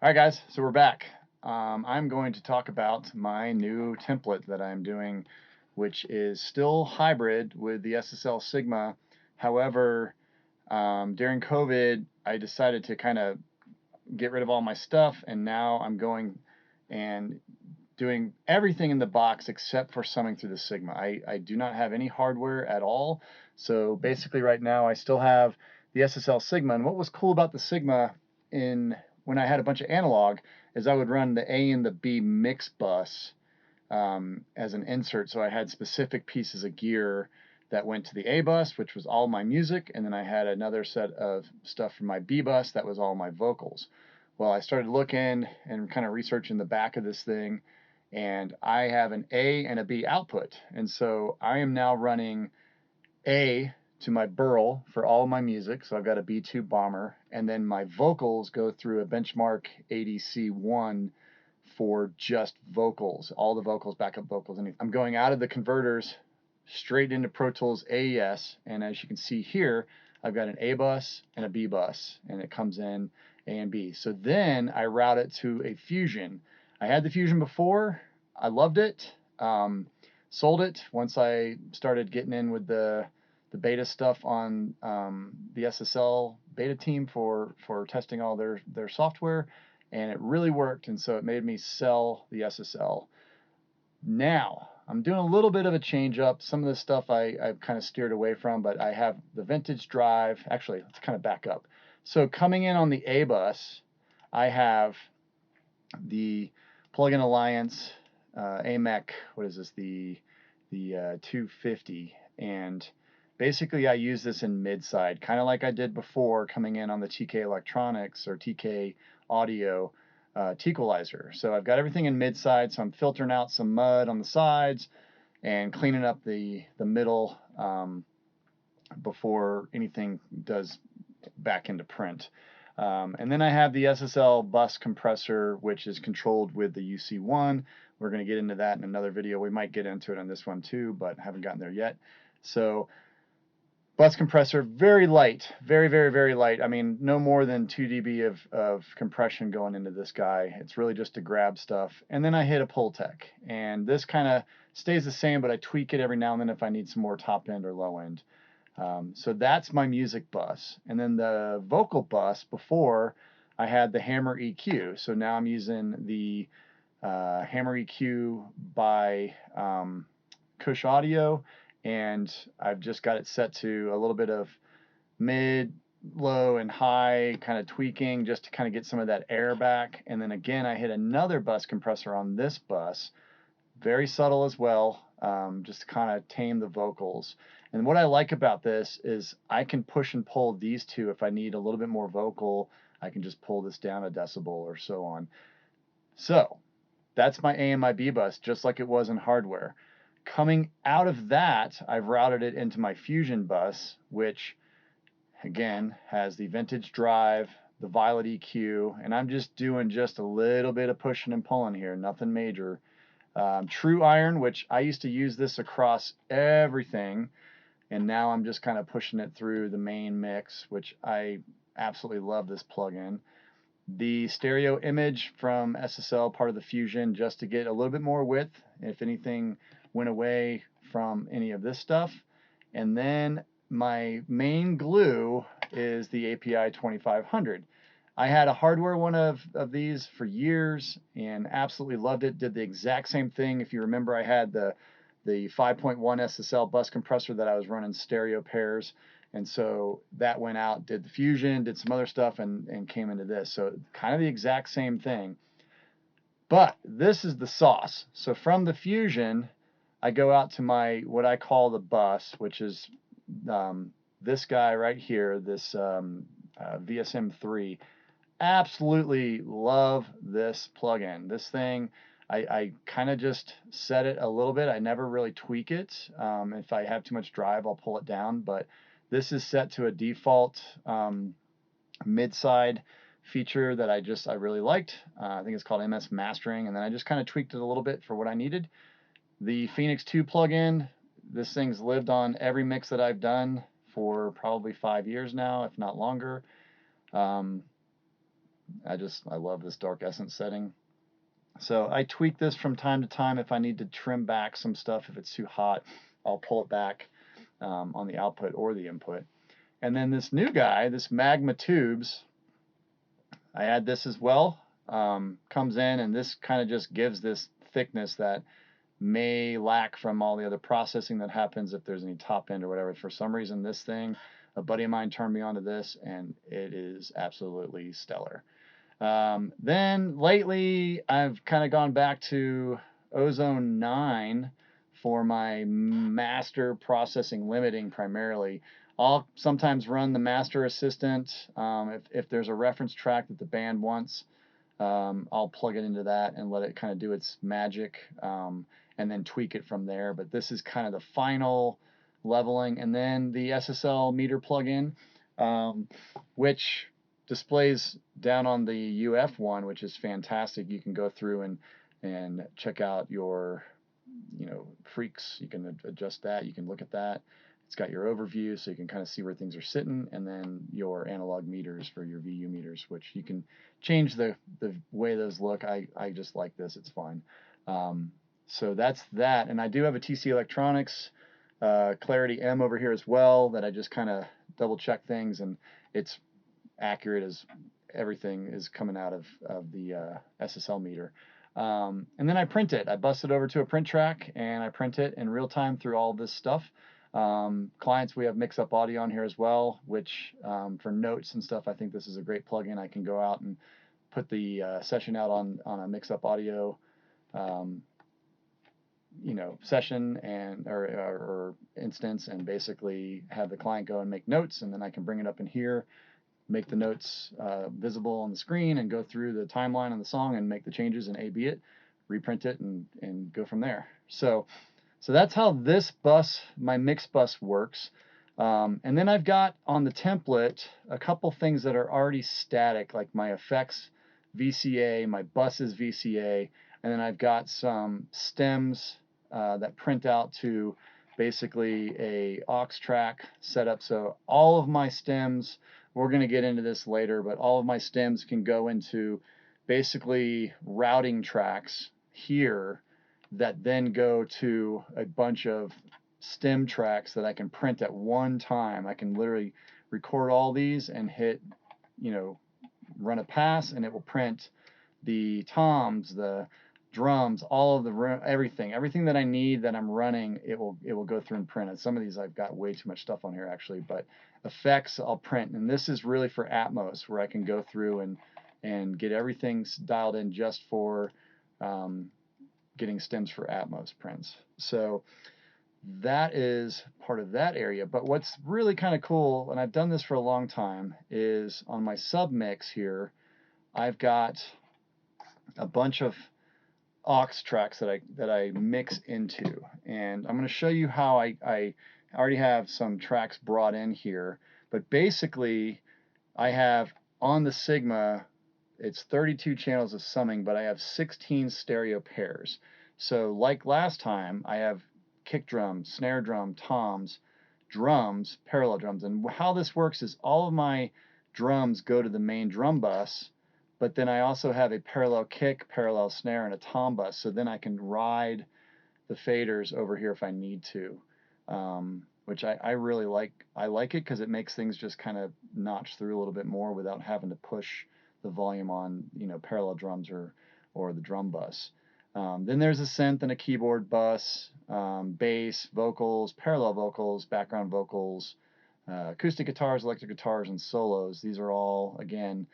Alright guys, so we're back. I'm going to talk about my new template that I'm doing, which is still hybrid with the SSL Sigma. However, during COVID, I decided to kind of get rid of all my stuff, and now I'm going and doing everything in the box except for summing through the Sigma. I do not have any hardware at all, so basically right now I still have the SSL Sigma. And what was cool about the Sigma when I had a bunch of analog is I would run the A and the B mix bus as an insert, so I had specific pieces of gear that went to the A bus, which was all my music, and then I had another set of stuff from my B bus that was all my vocals. Well, I started looking and kind of researching the back of this thing, and I have an A and a B output, and so I am now running A to my Burl for all of my music, so I've got a B2 bomber, and then my vocals go through a benchmark ADC1 for just vocals, all the vocals, backup vocals. And I'm going out of the converters straight into Pro Tools AES, and as you can see here, I've got an A bus and a B bus, and it comes in A and B. So then I route it to a Fusion. I had the Fusion before, I loved it, sold it once I started getting in with the beta stuff on the SSL beta team for testing all their software, and it really worked, and so it made me sell the SSL. Now, I'm doing a little bit of a change up. Some of the stuff I've kind of steered away from, but I have the vintage drive. Actually, let's kind of back up. So coming in on the A bus, I have the Plug-in Alliance AMEC, what is this, the 250, and basically I use this in mid-side, kind of like I did before coming in on the TK Electronics or TK Audio Tequalizer. So I've got everything in mid-side, so I'm filtering out some mud on the sides and cleaning up the middle before anything does back into print. And then I have the SSL bus compressor, which is controlled with the UC1. We're going to get into that in another video. We might get into it on this one too, but haven't gotten there yet. So bus compressor, very light, very, very, very light. I mean, no more than 2 dB of compression going into this guy. It's really just to grab stuff. And then I hit a Pultec, and this kind of stays the same, but I tweak it every now and then if I need some more top end or low end. So that's my music bus. And then the vocal bus, before I had the Hammer EQ. So now I'm using the Hammer EQ by Cush Audio, and I've just got it set to a little bit of mid, low, and high kind of tweaking just to kind of get some of that air back. And then again, I hit another bus compressor on this bus, very subtle as well, just to kind of tame the vocals. And what I like about this is I can push and pull these two. If I need a little bit more vocal, I can just pull this down a decibel or so on. So that's my A and my B bus, just like it was in hardware. Coming out of that, I've routed it into my Fusion bus, which again has the vintage drive, the Violet EQ, and I'm just doing just a little bit of pushing and pulling here, nothing major. True iron, which I used to use this across everything, and now I'm just kind of pushing it through the main mix, which I absolutely love this plugin. The stereo image from SSL, part of the Fusion, just to get a little bit more width if anything went away from any of this stuff. And then my main glue is the API 2500. I had a hardware one of these for years and absolutely loved it. Did the exact same thing. If you remember, I had the 5.1 SSL bus compressor that I was running stereo pairs, and so that went out, did the Fusion, did some other stuff, and came into this. So kind of the exact same thing. But this is the sauce. So from the Fusion, I go out to my, what I call the bus, which is this guy right here, this VSM3. Absolutely love this plugin. This thing, I kind of just set it a little bit. I never really tweak it. If I have too much drive, I'll pull it down, but this is set to a default mid-side feature that I really liked. I think it's called MS Mastering, and then I just kind of tweaked it a little bit for what I needed. The Phoenix 2 plugin, this thing's lived on every mix that I've done for probably 5 years now, if not longer. I love this dark essence setting. So I tweak this from time to time if I need to trim back some stuff. If it's too hot, I'll pull it back on the output or the input. And then this new guy, this Magma Tubes, I add this as well. Comes in, and this kind of just gives this thickness that may lack from all the other processing that happens if there's any top end or whatever. For some reason, this thing, a buddy of mine turned me on to this, and it is absolutely stellar. Then lately, I've kind of gone back to Ozone 9 for my master processing limiting primarily. I'll sometimes run the master assistant. If there's a reference track that the band wants, I'll plug it into that and let it kind of do its magic, and then tweak it from there. But this is kind of the final leveling. And then the SSL Meter Plug-in, which displays down on the UF1, which is fantastic. You can go through and check out your freaks. You can adjust that. You can look at that. It's got your overview, so you can kind of see where things are sitting, and then your analog meters for your VU meters, which you can change the way those look. I just like this. It's fine. So that's that. And I do have a TC Electronics Clarity M over here as well that I just kind of double check things, and it's accurate as everything is coming out of the SSL meter. And then I print it. I bust it over to a print track, and I print it in real time through all this stuff. Clients, we have mix-up audio on here as well, which for notes and stuff, I think this is a great plugin. I can go out and put the session out on a mix-up audio session and or instance, and basically have the client go and make notes, and then I can bring it up in here, make the notes visible on the screen, and go through the timeline on the song and make the changes and A/B it, reprint it, and go from there. So that's how this bus, my mix bus, works. And then I've got on the template a couple things that are already static, like my effects VCA, my buses VCA, and then I've got some stems that print out to basically a aux track setup. So all of my stems, we're going to get into this later, but all of my stems can go into basically routing tracks here that then go to a bunch of stem tracks that I can print at one time. I can literally record all these and hit, run a pass, and it will print the toms, the drums, all of the everything that I need that I'm running. It will go through and print it. Some of these I've got way too much stuff on here actually, but effects I'll print, and this is really for Atmos, where I can go through and get everything dialed in just for getting stems for Atmos prints. So that is part of that area. But what's really kind of cool, and I've done this for a long time, is on my submix here, I've got a bunch of aux tracks that I mix into, and I'm going to show you how I already have some tracks brought in here. But basically, I have on the Sigma, it's 32 channels of summing, but I have 16 stereo pairs. So like last time, I have kick drum, snare drum, toms, drums, parallel drums. And how this works is all of my drums go to the main drum bus, but then I also have a parallel kick, parallel snare, and a tom bus. So then I can ride the faders over here if I need to, which I really like. I like it because it makes things just kind of notch through a little bit more without having to push the volume on, parallel drums or the drum bus. Then there's a synth and a keyboard bus, bass, vocals, parallel vocals, background vocals, acoustic guitars, electric guitars, and solos. These are all, again,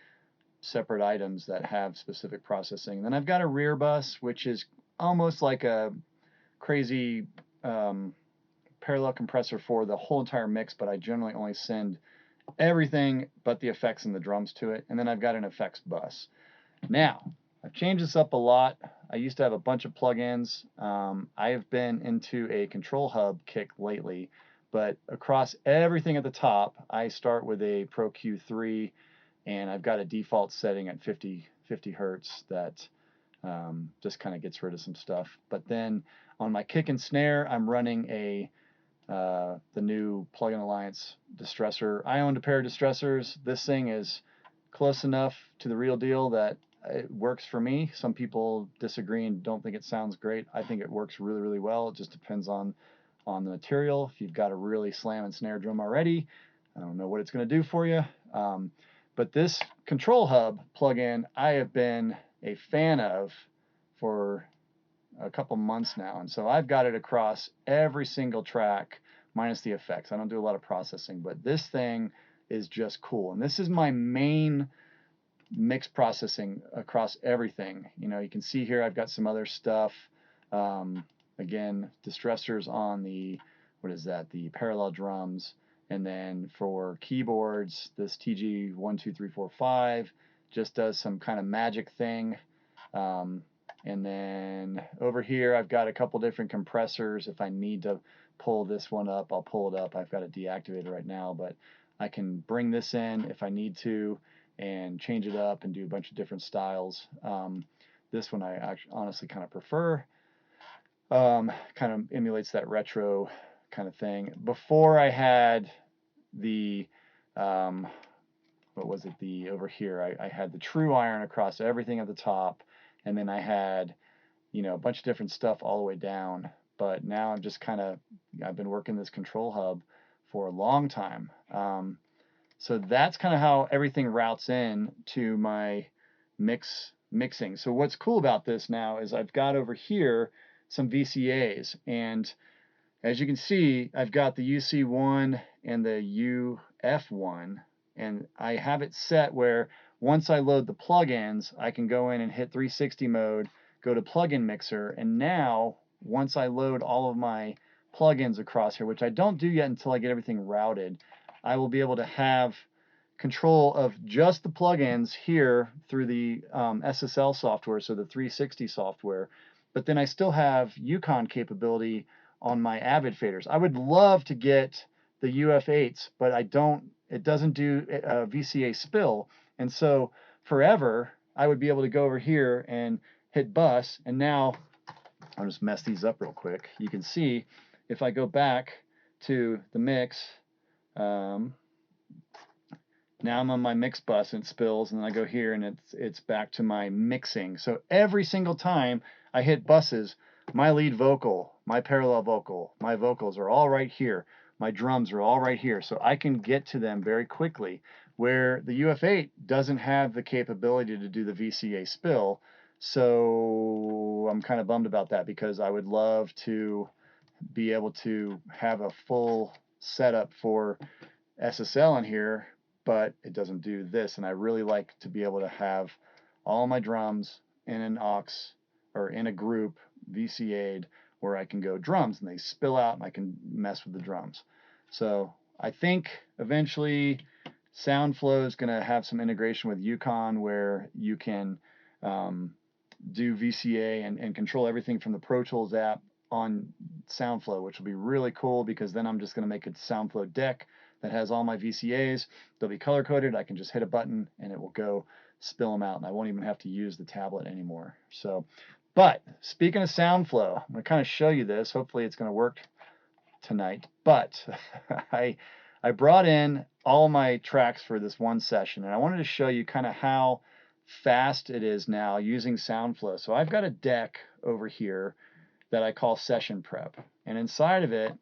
separate items that have specific processing. Then I've got a rear bus, which is almost like a crazy parallel compressor for the whole entire mix, but I generally only send everything but the effects and the drums to it. And then I've got an effects bus. Now, I've changed this up a lot. I used to have a bunch of plugins. I have been into a control hub kick lately, but across everything at the top, I start with a Pro Q3, and I've got a default setting at 50 hertz that just kind of gets rid of some stuff. But then on my kick and snare, I'm running the new Plugin Alliance distressor. I owned a pair of distressors. This thing is close enough to the real deal that it works for me. Some people disagree and don't think it sounds great. I think it works really, really well. It just depends on the material. If you've got a really slam and snare drum already, I don't know what it's going to do for you. But this control hub plugin I have been a fan of for a couple months now, and so I've got it across every single track minus the effects. I don't do a lot of processing, but this thing is just cool. And this is my main mix processing across everything. You know, you can see here I've got some other stuff. Again, distressors on the, what is that, the parallel drums. And then for keyboards, this TG12345 just does some kind of magic thing. And then over here I've got a couple different compressors. If I need to pull this one up, I'll pull it up. I've got it deactivated right now, but I can bring this in if I need to and change it up and do a bunch of different styles. This one I actually honestly kind of prefer. Kind of emulates that retro kind of thing. Before I had the what was it, the over here, I had the true iron across everything at the top, and then I had, you know, a bunch of different stuff all the way down. But now I'm just kind of, I've been working this control hub for a long time. So that's kind of how everything routes in to my mixing. So what's cool about this now is I've got over here some VCAs, and as you can see, I've got the UC1 and the UF1, and I have it set where once I load the plugins, I can go in and hit 360 mode, go to plugin mixer, and now once I load all of my plugins across here, which I don't do yet until I get everything routed, I will be able to have control of just the plugins here through the SSL software, so the 360 software, but then I still have UConn capability on my AVID faders. I would love to get the UF8s, but I don't, it doesn't do VCA spill, and so forever I would be able to go over here and hit bus, and now I'll just mess these up real quick. You can see if I go back to the mix, now I'm on my mix bus and it spills, and then I go here and it's back to my mixing. So every single time I hit buses, my lead vocal, my parallel vocal, my vocals are all right here. My drums are all right here. So I can get to them very quickly, where the UF8 doesn't have the capability to do the VCA spill. So I'm kind of bummed about that, because I would love to be able to have a full setup for SSL in here, but it doesn't do this, and I really like to be able to have all my drums in an aux or in a group VCA'd where I can go drums and they spill out and I can mess with the drums. So I think eventually SoundFlow is going to have some integration with UConn where you can do VCA and control everything from the Pro Tools app on SoundFlow, which will be really cool, because then I'm just going to make a SoundFlow deck that has all my VCAs. They'll be color coded. I can just hit a button and it will go spill them out, and I won't even have to use the tablet anymore. So, but speaking of SoundFlow, I'm going to kind of show you this. Hopefully it's going to work tonight. But I brought in all my tracks for this one session, and I wanted to show you kind of how fast it is now using SoundFlow. So I've got a deck over here that I call Session Prep, and inside of it,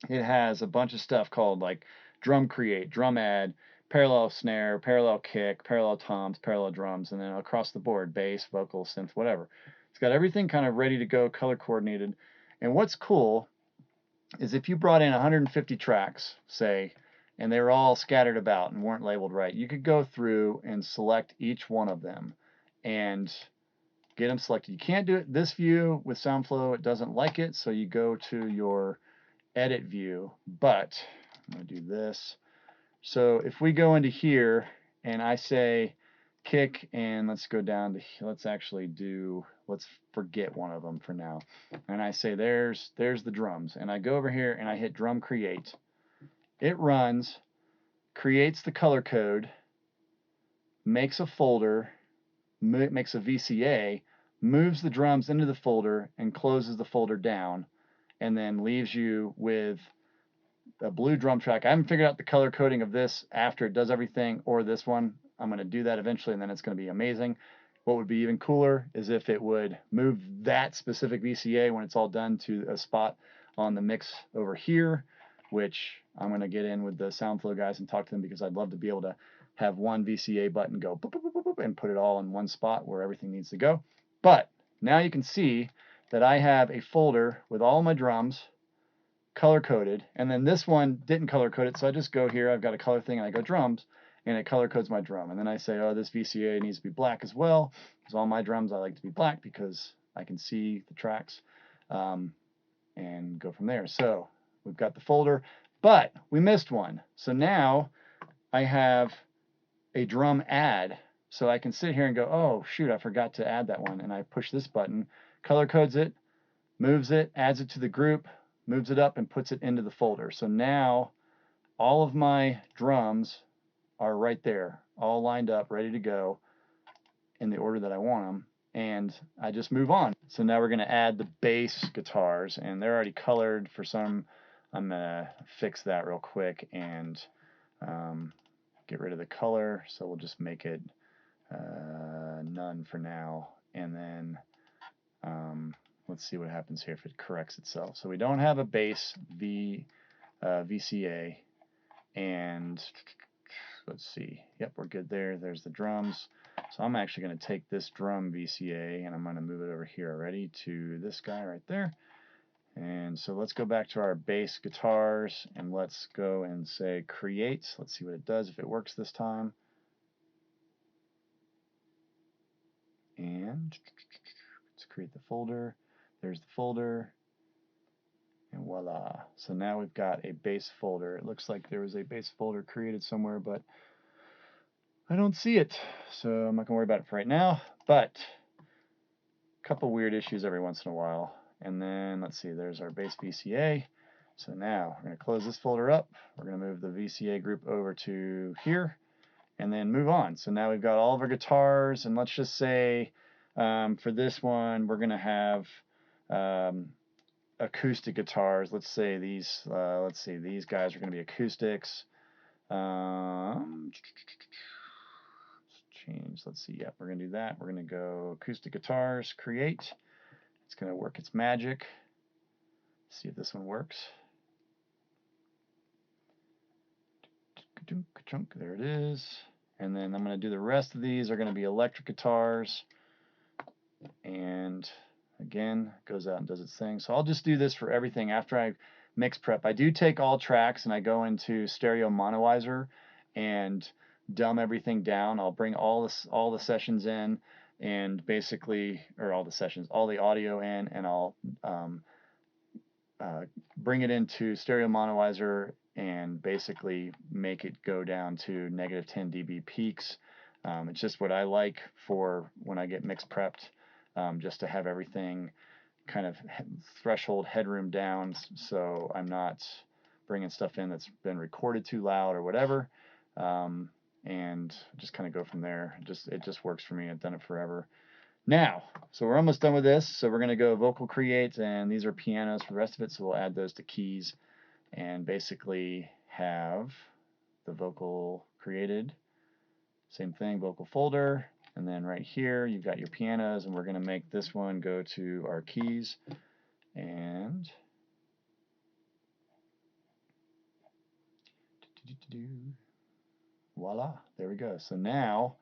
it has a bunch of stuff called like drum create, drum add, parallel snare, parallel kick, parallel toms, parallel drums, and then across the board, bass, vocal, synth, whatever. It's got everything kind of ready to go, color coordinated. And what's cool is if you brought in 150 tracks, say, and they were all scattered about and weren't labeled right, you could go through and select each one of them and get them selected. You can't do it this view with SoundFlow. It doesn't like it, so you go to your edit view, but I'm going to do this. So if we go into here and I say kick, and let's go down to, let's forget one of them for now, and I say there's the drums, and I go over here and I hit drum create. It runs, creates the color code, makes a folder, makes a VCA, moves the drums into the folder and closes the folder down, and then leaves you with a blue drum track. I haven't figured out the color coding of this after it does everything, or this one. I'm going to do that eventually, and then it's going to be amazing. What would be even cooler is if it would move that specific VCA when it's all done to a spot on the mix over here, which I'm going to get in with the SoundFlow guys and talk to them, because I'd love to be able to have one VCA button go boop, boop, boop, boop, boop, and put it all in one spot where everything needs to go. But now you can see that I have a folder with all my drums color coded, and then this one didn't color code it, so I just go here, I've got a color thing, and I go drums, and it color codes my drum. And then I say, oh, this VCA needs to be black as well, because all my drums I like to be black because I can see the tracks, and go from there. So we've got the folder, but we missed one. So now I have a drum add, so I can sit here and go, oh shoot, I forgot to add that one, and I push this button, color codes it, moves it, adds it to the group, moves it up, and puts it into the folder. So now all of my drums are right there, all lined up, ready to go in the order that I want them, and I just move on. So now we're going to add the bass guitars, and they're already colored for some. I'm going to fix that real quick and get rid of the color, so we'll just make it none for now, and then let's see what happens here if it corrects itself. So we don't have a bass VCA, and let's see. Yep, we're good there. There's the drums. So I'm actually going to take this drum VCA and I'm going to move it over here already to this guy right there. And so let's go back to our bass guitars and let's go and say create. Let's see what it does, if it works this time. And let's create the folder. There's the folder. And voila. So now we've got a bass folder. It looks like there was a bass folder created somewhere, but I don't see it. So I'm not going to worry about it for right now. But a couple weird issues every once in a while. And then let's see, there's our bass VCA. So now we're going to close this folder up. We're going to move the VCA group over to here and then move on. So now we've got all of our guitars, and let's just say for this one we're going to have acoustic guitars. Let's say these these guys are going to be acoustics. Let's change. Let's see. Yep, we're going to do that. We're going to go acoustic guitars, create. It's going to work its magic. Let's see if this one works. There it is. And then I'm going to do the rest of these are going to be electric guitars. And again, goes out and does its thing. So I'll just do this for everything after I mix prep. I do take all tracks and I go into stereo monoizer and dumb everything down. I'll bring all the sessions in, and basically, or all the audio in, and I'll bring it into stereo monoizer and basically make it go down to -10 dB peaks. It's just what I like for when I get mix prepped, just to have everything kind of threshold headroom down, so I'm not bringing stuff in that's been recorded too loud or whatever, and just kind of go from there. It just works for me. I've done it forever. Now, so we're almost done with this, so we're going to go vocal create, and these are pianos for the rest of it, so we'll add those to keys and basically have the vocal created. Same thing, vocal folder, and then right here you've got your pianos, and we're going to make this one go to our keys, and voila, there we go. So now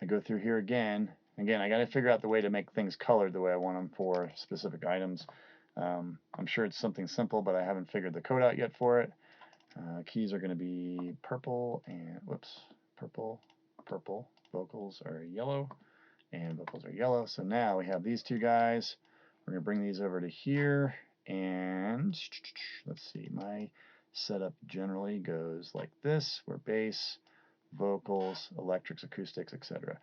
I go through here again. Again, I got to figure out the way to make things colored the way I want them for specific items. I'm sure it's something simple, but I haven't figured the code out yet for it. Keys are going to be purple, and whoops, purple. Vocals are yellow, and vocals are yellow. So now we have these two guys. We're going to bring these over to here, and let's see, my setup generally goes like this, where bass, vocals, electrics, acoustics, etc.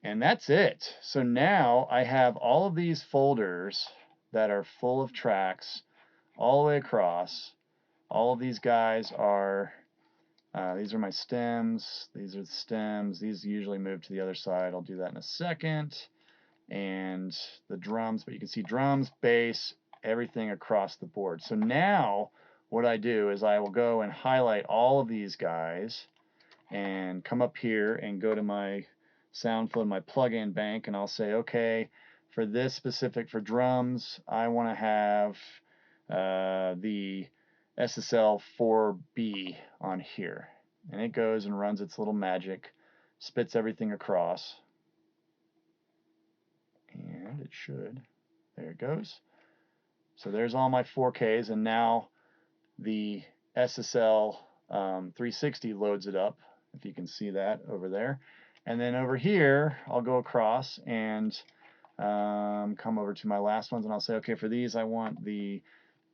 And that's it. So now I have all of these folders that are full of tracks all the way across. All of these guys are, these are my stems, these are the stems, these usually move to the other side. I'll do that in a second. And the drums, but you can see drums, bass, everything across the board. So now what I do is I will go and highlight all of these guys, and come up here and go to my SoundFlow, my plugin bank, and I'll say, okay, for this specific, for drums, I want to have the SSL 4B on here. And it goes and runs its little magic, spits everything across. And it should. There it goes. So there's all my 4Ks, and now the SSL 360 loads it up, if you can see that over there. And then over here, I'll go across and come over to my last ones, and I'll say, okay, for these I want the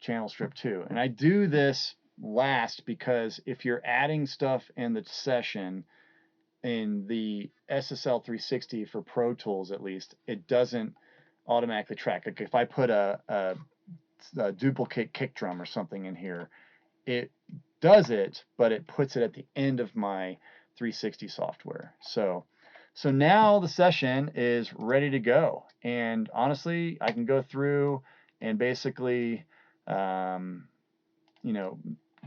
channel strip too. And I do this last because if you're adding stuff in the session in the SSL 360 for Pro Tools, at least, it doesn't automatically track. Like if I put a duplicate kick drum or something in here, it does it, but it puts it at the end of my 360 software. So now the session is ready to go, and honestly, I can go through and basically,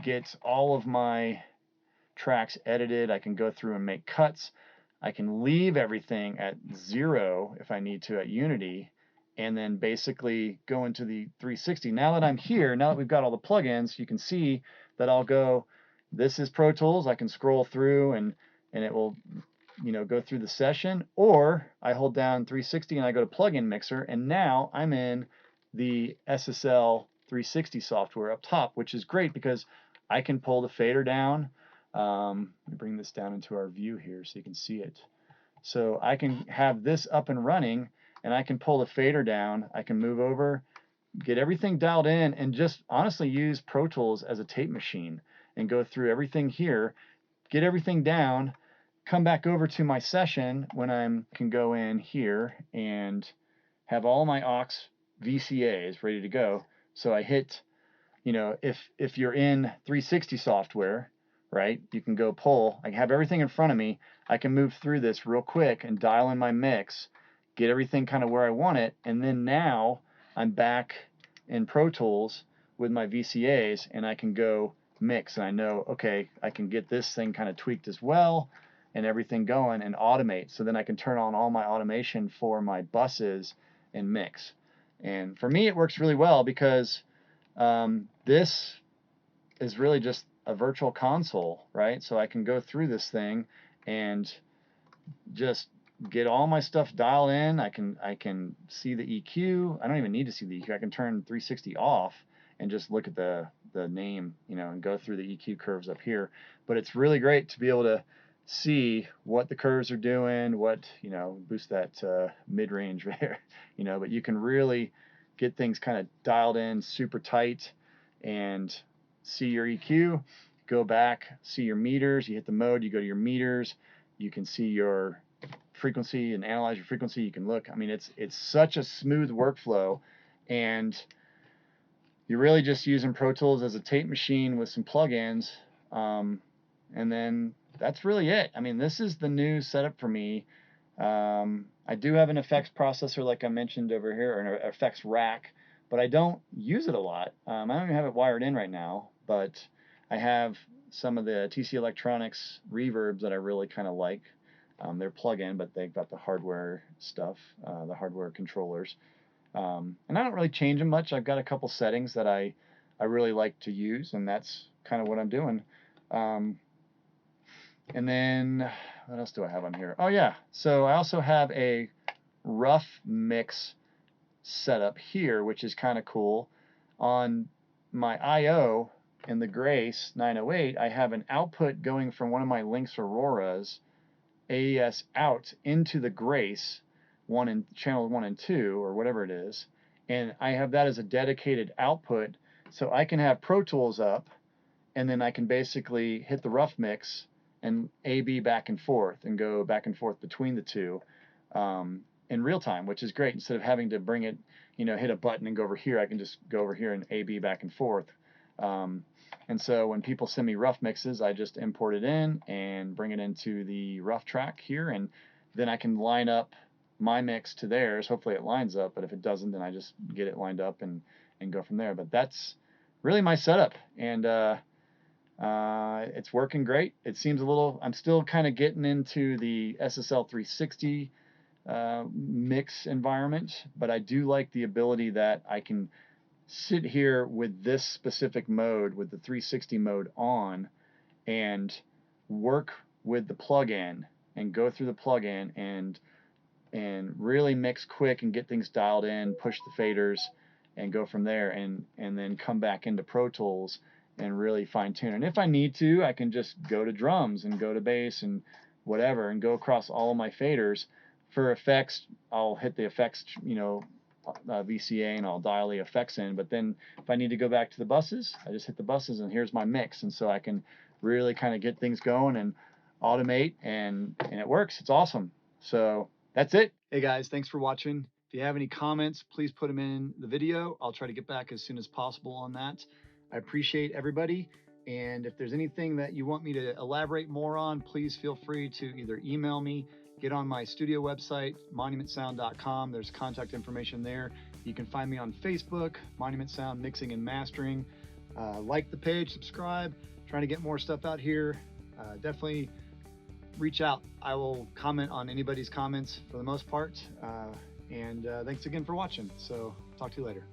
get all of my tracks edited. I can go through and make cuts. I can leave everything at 0 if I need to at Unity, and then basically go into the 360. Now that I'm here, now that we've got all the plugins, you can see that I'll go, this is Pro Tools. I can scroll through and it will go through the session, or I hold down 360 and I go to Plugin Mixer, and now I'm in the SSL 360 software up top, which is great because I can pull the fader down. Let me bring this down into our view here so you can see it. So I can have this up and running, and I can pull the fader down. I can move over, get everything dialed in, and just honestly use Pro Tools as a tape machine and go through everything here, get everything down, come back over to my session when I can go in here and have all my aux VCAs ready to go. So I hit, if you're in 360 software, right, you can go pull. I have everything in front of me. I can move through this real quick and dial in my mix, get everything kind of where I want it, and then now I'm back in Pro Tools with my VCAs, and I can go mix, and I know, okay, I can get this thing kind of tweaked as well and everything going and automate. So then I can turn on all my automation for my buses and mix. And for me, it works really well because this is really just a virtual console, right? So I can go through this thing and just get all my stuff dialed in. I can see the EQ. I don't even need to see the EQ. I can turn 360 off and just look at the name, and go through the EQ curves up here. But it's really great to be able to see what the curves are doing, what, boost that mid-range there, but you can really get things kind of dialed in super tight and see your EQ, go back, see your meters, you hit the mode, you go to your meters, you can see your frequency and analyze your frequency, you can look. I mean, it's such a smooth workflow, and you're really just using Pro Tools as a tape machine with some plugins, and then that's really it. I mean, this is the new setup for me. I do have an effects processor like I mentioned over here, or an effects rack, but I don't use it a lot. I don't even have it wired in right now, but I have some of the TC Electronics reverbs that I really kind of like. They're plug-in, but they've got the hardware stuff, the hardware controllers. And I don't really change them much. I've got a couple settings that I really like to use, and that's kind of what I'm doing. And then, what else do I have on here? Oh yeah, so I also have a rough mix setup here, which is kind of cool. On my I/O in the Grace 908, I have an output going from one of my Lynx Auroras AES out into the Grace channel 1 and 2, or whatever it is, and I have that as a dedicated output, so I can have Pro Tools up, and then I can basically hit the rough mix and A/B back and forth and go back and forth between the two in real time, which is great. Instead of having to bring it, hit a button and go over here, I can just go over here and A/B back and forth. And so when people send me rough mixes, I just import it in and bring it into the rough track here, and then I can line up my mix to theirs. Hopefully it lines up, but if it doesn't, then I just get it lined up and go from there. But that's really my setup, and It's working great. It seems a little, I'm still kind of getting into the SSL 360 mix environment, but I do like the ability that I can sit here with this specific mode, with the 360 mode on, and work with the plugin and go through the plugin and really mix quick and get things dialed in, push the faders, and go from there, and then come back into Pro Tools and really fine tune. And if I need to, I can just go to drums and go to bass and whatever, and go across all of my faders. For effects, I'll hit the effects, VCA, and I'll dial the effects in. But then if I need to go back to the buses, I just hit the buses, and here's my mix. And so I can really kind of get things going and automate, and it works. It's awesome. So that's it. Hey guys, thanks for watching. If you have any comments, please put them in the video. I'll try to get back as soon as possible on that. I appreciate everybody. And if there's anything that you want me to elaborate more on, please feel free to either email me, get on my studio website, monumentsound.com. There's contact information there. You can find me on Facebook, Monument Sound Mixing and Mastering. Like the page, subscribe, trying to get more stuff out here. Definitely reach out. I will comment on anybody's comments for the most part. And thanks again for watching. So talk to you later.